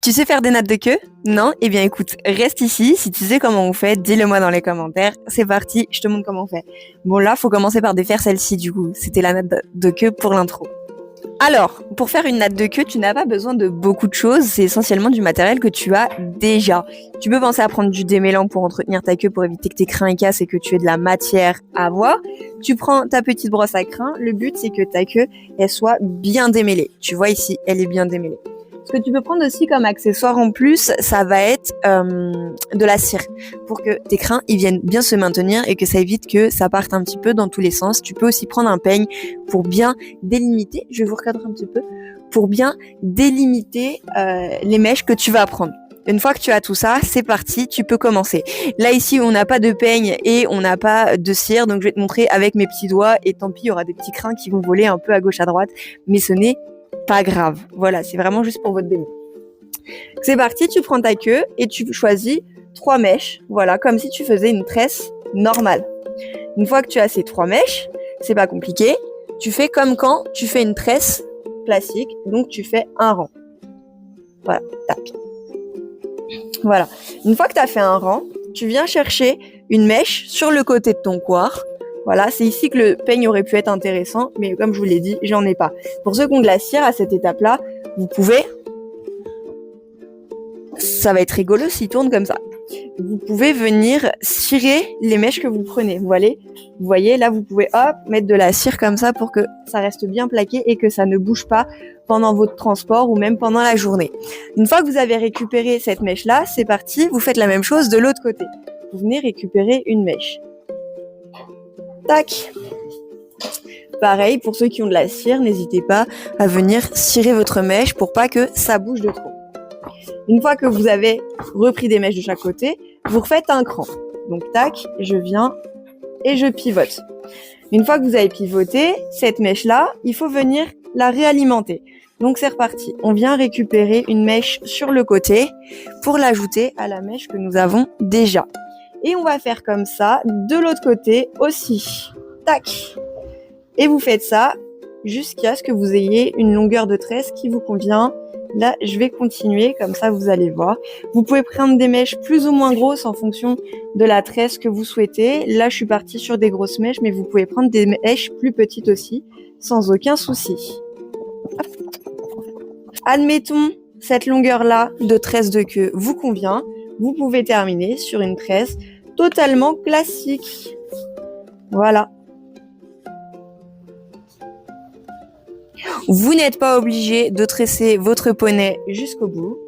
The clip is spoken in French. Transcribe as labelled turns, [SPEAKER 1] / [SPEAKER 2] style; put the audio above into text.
[SPEAKER 1] Tu sais faire des nattes de queue? Non? Eh bien écoute, reste ici. Si tu sais comment on fait, dis-le moi dans les commentaires. C'est parti, je te montre comment on fait. Bon là, faut commencer par défaire celle-ci du coup. C'était la natte de queue pour l'intro. Alors, pour faire une natte de queue, tu n'as pas besoin de beaucoup de choses. C'est essentiellement du matériel que tu as déjà. Tu peux penser à prendre du démêlant pour entretenir ta queue pour éviter que tes crins y cassent et que tu aies de la matière à avoir. Tu prends ta petite brosse à crins. Le but, c'est que ta queue, elle soit bien démêlée. Tu vois ici, elle est bien démêlée. Ce que tu peux prendre aussi comme accessoire en plus, ça va être de la cire pour que tes crins ils viennent bien se maintenir et que ça évite que ça parte un petit peu dans tous les sens. Tu peux aussi prendre un peigne pour bien délimiter. Je vais vous recadrer un petit peu pour bien délimiter les mèches que tu vas prendre. Une fois que tu as tout ça, c'est parti, tu peux commencer. Là ici, on n'a pas de peigne et on n'a pas de cire, donc je vais te montrer avec mes petits doigts et tant pis, il y aura des petits crins qui vont voler un peu à gauche à droite, mais ce n'est pas grave. Voilà, c'est vraiment juste pour votre démo. C'est parti, tu prends ta queue et tu choisis 3 mèches. Voilà, comme si tu faisais une tresse normale. Une fois que tu as ces 3 mèches, c'est pas compliqué. Tu fais comme quand tu fais une tresse classique. Donc tu fais un rang. Voilà, tac. Voilà. Une fois que tu as fait un rang, tu viens chercher une mèche sur le côté de ton coir. Voilà, c'est ici que le peigne aurait pu être intéressant, mais comme je vous l'ai dit, j'en ai pas. Pour ceux qui ont de la cire à cette étape-là, vous pouvez... Ça va être rigolo s'il tourne comme ça. Vous pouvez venir cirer les mèches que vous prenez. Vous voyez, là, vous pouvez mettre de la cire comme ça pour que ça reste bien plaqué et que ça ne bouge pas pendant votre transport ou même pendant la journée. Une fois que vous avez récupéré cette mèche-là, c'est parti, vous faites la même chose de l'autre côté. Vous venez récupérer une mèche. Tac. Pareil, pour ceux qui ont de la cire, n'hésitez pas à venir cirer votre mèche pour pas que ça bouge de trop. Une fois que vous avez repris des mèches de chaque côté, vous refaites un cran. Donc tac, je viens et je pivote. Une fois que vous avez pivoté, cette mèche-là, il faut venir la réalimenter. Donc c'est reparti. On vient récupérer une mèche sur le côté pour l'ajouter à la mèche que nous avons déjà. Et on va faire comme ça de l'autre côté aussi. Tac. Et vous faites ça jusqu'à ce que vous ayez une longueur de tresse qui vous convient. Là, je vais continuer, comme ça vous allez voir. Vous pouvez prendre des mèches plus ou moins grosses en fonction de la tresse que vous souhaitez. Là, je suis partie sur des grosses mèches, mais vous pouvez prendre des mèches plus petites aussi, sans aucun souci. Admettons, cette longueur-là de tresse de queue vous convient. Vous pouvez terminer sur une tresse totalement classique. Voilà. Vous n'êtes pas obligé de tresser votre poney jusqu'au bout.